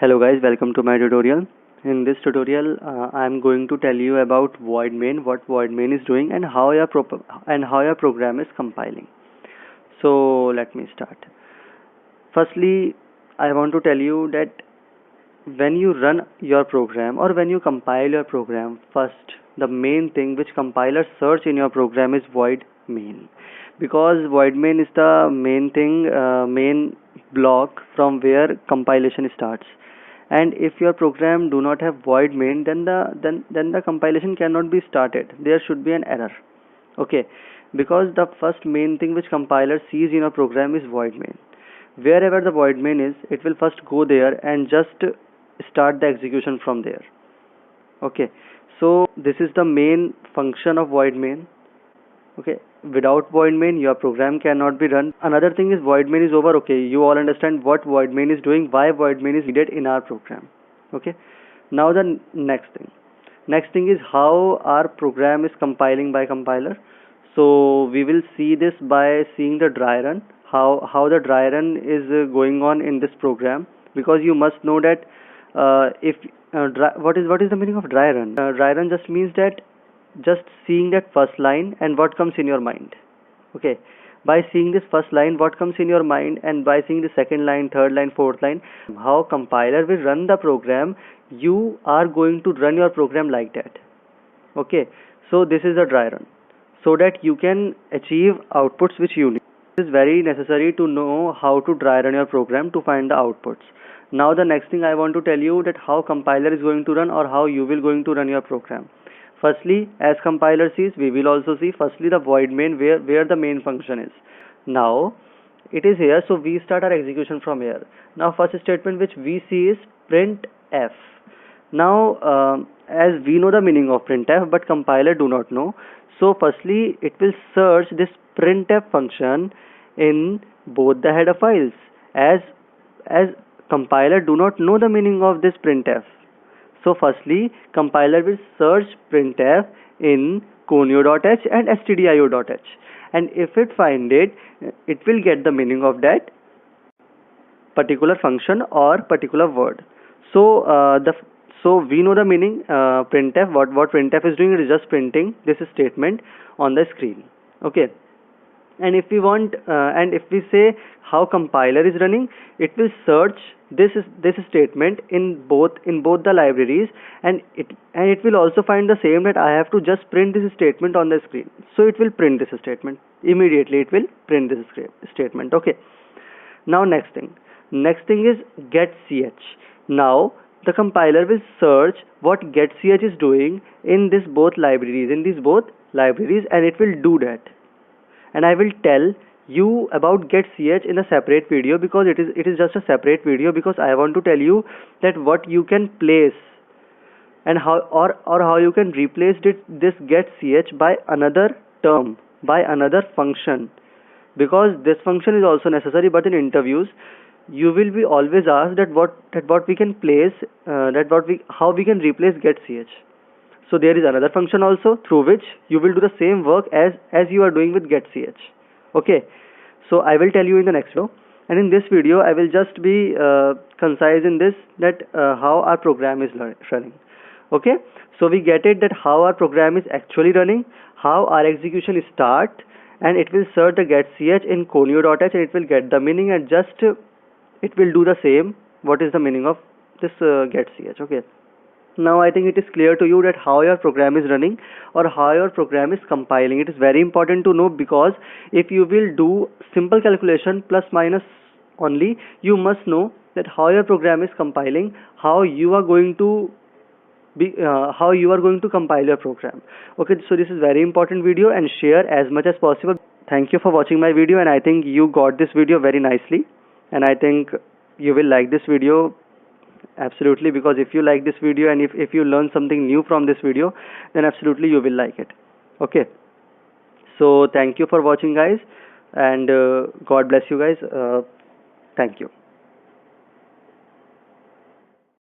Hello guys, welcome to my tutorial. In this tutorial, I am going to tell you about void main, what void main is doing, and how your program is compiling. So let me start. Firstly, I want to tell you that when you run your program or when you compile your program, first the main thing which compiler search in your program is void main, because void main is the main thing, main block from where compilation starts. And if your program do not have void main, then the compilation cannot be started. There should be an error. Okay, because the first main thing which compiler sees in a program is void main. Wherever the void main is, it will first go there and just start the execution from there. Okay, so this is the main function of void main. Okay, without void main your program cannot be run. Another thing is void main is over. Okay, you all understand what void main is doing, why void main is needed in our program. Okay, now the next thing is how our program is compiling by compiler. So we will see this by seeing the dry run, how the dry run is going on in this program, because you must know that if what is the meaning of dry run. Dry run just means that just seeing that first line and what comes in your mind. Okay, by seeing this first line what comes in your mind, and by seeing the second line, third line, fourth line, how compiler will run the program, you are going to run your program like that. Okay, so this is a dry run, so that you can achieve outputs which you need. It is very necessary to know how to dry run your program to find the outputs. Now the next thing I want to tell you that how compiler is going to run, or how you will going to run your program. Firstly, as compiler sees, we will also see firstly the void main, where the main function is. Now it is here, so we start our execution from here. Now first statement which we see is printf. Now as we know the meaning of printf, but compiler do not know. So firstly it will search this printf function in both the header files, as compiler do not know the meaning of this printf. So firstly compiler will search printf in conio.h and stdio.h, and if it find it, it will get the meaning of that particular function or particular word. So so we know the meaning. Printf, what printf is doing, it is just printing this statement on the screen. Okay, and if we want and if we say how compiler is running, it will search this statement in both the libraries, and it will also find the same, that I have to just print this statement on the screen. So it will print this statement immediately, it will print this statement. Okay, now next thing is getch. Now the compiler will search what getch is doing in these both libraries, and it will do that. And I will tell you about getch in a separate video, because it is just a separate video, because I want to tell you that what you can place and how you can replace this getch by another term, by another function, because this function is also necessary. But in interviews you will be always asked that what we can place, how we can replace getch. So there is another function also through which you will do the same work as you are doing with getch. Okay, so I will tell you in the next video, and in this video I will just be concise in this, that how our program is running. Okay, so we get it, that how our program is actually running, how our execution start, and it will search the getch in conio.h, and it will get the meaning, and just it will do the same what is the meaning of this getch. Okay, now I think it is clear to you that how your program is running or how your program is compiling. It is very important to know, because if you will do simple calculation plus minus only, you must know that how your program is compiling, how you are going to compile your program. Okay, so this is very important video, and share as much as possible. Thank you for watching my video, and I think you got this video very nicely, and I think you will like this video. Absolutely, because if you like this video, and if you learn something new from this video, then absolutely you will like it. Okay, so thank you for watching guys, and God bless you guys. Thank you.